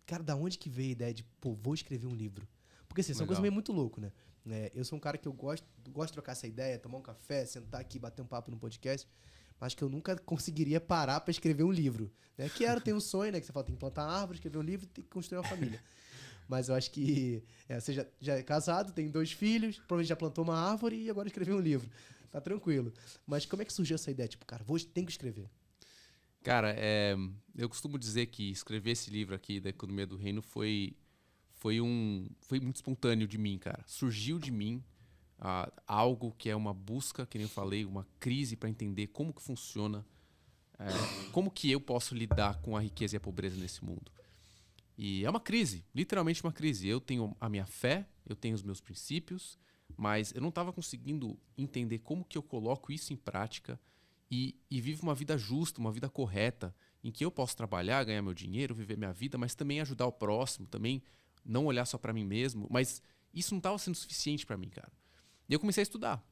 Cara, da onde que veio a ideia de, pô, vou escrever um livro? Porque assim, isso é uma coisa Legal. meio muito louco, né? Eu sou um cara que eu gosto de trocar essa ideia, tomar um café, sentar aqui, bater um papo no podcast, mas que eu nunca conseguiria parar pra escrever um livro. Né? Tem um sonho, né? Que você fala, tem que plantar árvore, escrever um livro, tem que construir uma família. Mas eu acho que você já é casado, tem 2 filhos, provavelmente já plantou uma árvore e agora escreveu um livro. Tá tranquilo. Mas como é que surgiu essa ideia? Tipo, cara, tenho que escrever. Cara, eu costumo dizer que escrever esse livro aqui da Economia do Reino foi muito espontâneo de mim, cara. Surgiu de mim algo que é uma busca, que nem eu falei, uma crise para entender como que funciona, como que eu posso lidar com a riqueza e a pobreza nesse mundo. E é uma crise, literalmente uma crise. Eu tenho a minha fé, eu tenho os meus princípios, mas eu não estava conseguindo entender como que eu coloco isso em prática e vivo uma vida justa, uma vida correta, em que eu posso trabalhar, ganhar meu dinheiro, viver minha vida, mas também ajudar o próximo, também não olhar só para mim mesmo. Mas isso não estava sendo suficiente para mim, cara. E eu comecei a estudar,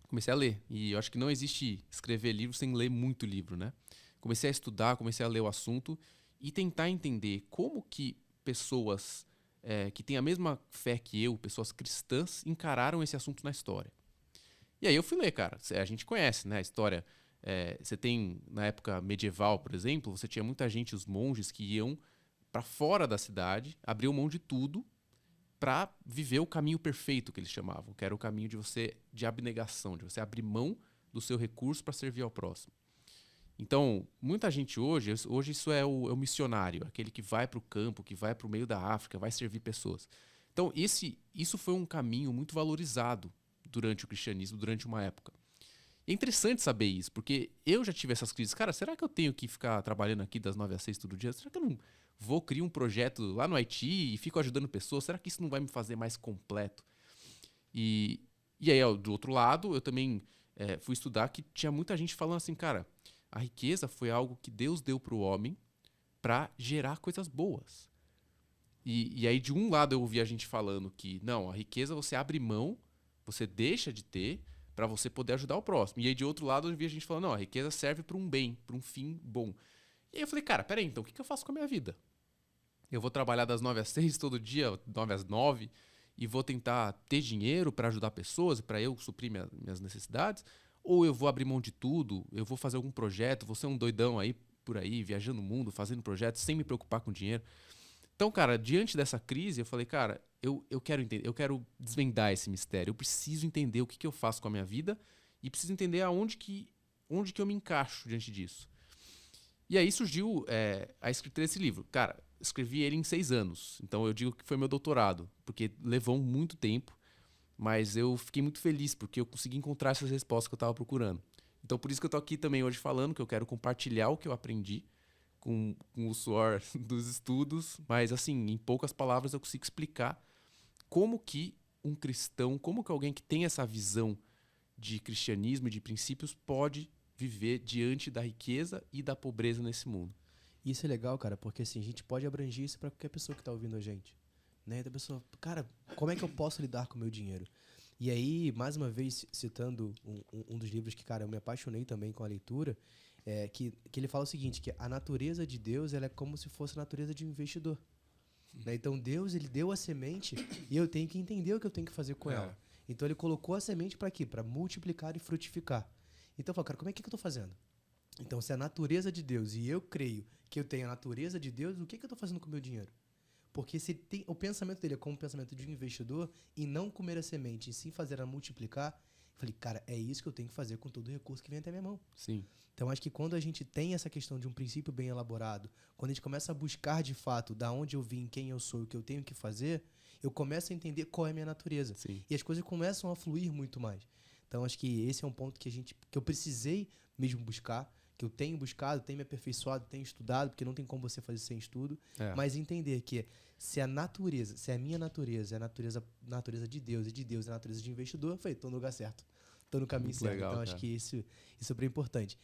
comecei a ler. E eu acho que não existe escrever livro sem ler muito livro, né? Comecei a estudar, comecei a ler o assunto e tentar entender como que pessoas que têm a mesma fé que eu, pessoas cristãs, encararam esse assunto na história. E aí eu fui ler, cara. A gente conhece, né, a história. Você tem, na época medieval, por exemplo, você tinha muita gente, os monges, que iam para fora da cidade, abriam mão de tudo para viver o caminho perfeito, que eles chamavam, que era o caminho de abnegação, de você abrir mão do seu recurso para servir ao próximo. Então, muita gente hoje isso é o missionário, aquele que vai para o campo, que vai para o meio da África, vai servir pessoas. Então, isso foi um caminho muito valorizado durante o cristianismo, durante uma época. E é interessante saber isso, porque eu já tive essas crises. Cara, será que eu tenho que ficar trabalhando aqui das 9 às 6 todo dia? Será que eu não vou criar um projeto lá no Haiti e fico ajudando pessoas? Será que isso não vai me fazer mais completo? E, e aí, ó, do outro lado, eu também fui estudar que tinha muita gente falando assim, cara, a riqueza foi algo que Deus deu para o homem para gerar coisas boas. E aí, de um lado, eu ouvi a gente falando que, não, a riqueza você abre mão, você deixa de ter para você poder ajudar o próximo. E aí, de outro lado, eu vi a gente falando, não, a riqueza serve para um bem, para um fim bom. E aí eu falei, cara, peraí, então, o que eu faço com a minha vida? Eu vou trabalhar das 9 às 6 todo dia, 9 às 9, e vou tentar ter dinheiro para ajudar pessoas, para eu suprir minhas necessidades? Ou eu vou abrir mão de tudo, eu vou fazer algum projeto, vou ser um doidão aí por aí, viajando o mundo, fazendo projetos, sem me preocupar com dinheiro? Então, cara, diante dessa crise, eu falei, cara, eu quero entender, eu quero desvendar esse mistério. Eu preciso entender o que eu faço com a minha vida e preciso entender onde que eu me encaixo diante disso. E aí surgiu a escrita desse livro. Cara, escrevi ele em 6 anos. Então eu digo que foi meu doutorado, porque levou muito tempo, mas eu fiquei muito feliz porque eu consegui encontrar essas respostas que eu estava procurando. Então por isso que eu tô aqui também hoje falando, que eu quero compartilhar o que eu aprendi com o suor dos estudos, mas assim, em poucas palavras eu consigo explicar como que um cristão, como que alguém que tem essa visão de cristianismo e de princípios pode viver diante da riqueza e da pobreza nesse mundo. E isso é legal, cara, porque assim, a gente pode abranger isso para qualquer pessoa que tá ouvindo a gente. Né? Então a pessoa, cara, como é que eu posso lidar com o meu dinheiro? E aí, mais uma vez, citando um dos livros que, cara, eu me apaixonei também com a leitura, que ele fala o seguinte, que a natureza de Deus ela é como se fosse a natureza de um investidor. Né? Então Deus, ele deu a semente e eu tenho que entender o que eu tenho que fazer com ela. Então ele colocou a semente para quê? Para multiplicar e frutificar. Então eu falo, cara, como é que eu estou fazendo? Então, se é a natureza de Deus e eu creio que eu tenho a natureza de Deus, o que eu estou fazendo com o meu dinheiro? Porque se tem, o pensamento dele é como o pensamento de um investidor e não comer a semente, e sim fazer ela multiplicar, eu falei, cara, é isso que eu tenho que fazer com todo o recurso que vem até minha mão. Sim. Então, acho que quando a gente tem essa questão de um princípio bem elaborado, quando a gente começa a buscar de fato da onde eu vim, quem eu sou, o que eu tenho que fazer, eu começo a entender qual é a minha natureza. Sim. E as coisas começam a fluir muito mais. Então, acho que esse é um ponto que eu precisei mesmo buscar, que eu tenho buscado, tenho me aperfeiçoado, tenho estudado, porque não tem como você fazer sem estudo, mas entender que se a minha natureza é a natureza de Deus, e de Deus é a natureza de investidor, eu falei, tô no lugar certo, tô no caminho Muito certo. legal, Então, cara. acho que isso é bem importante.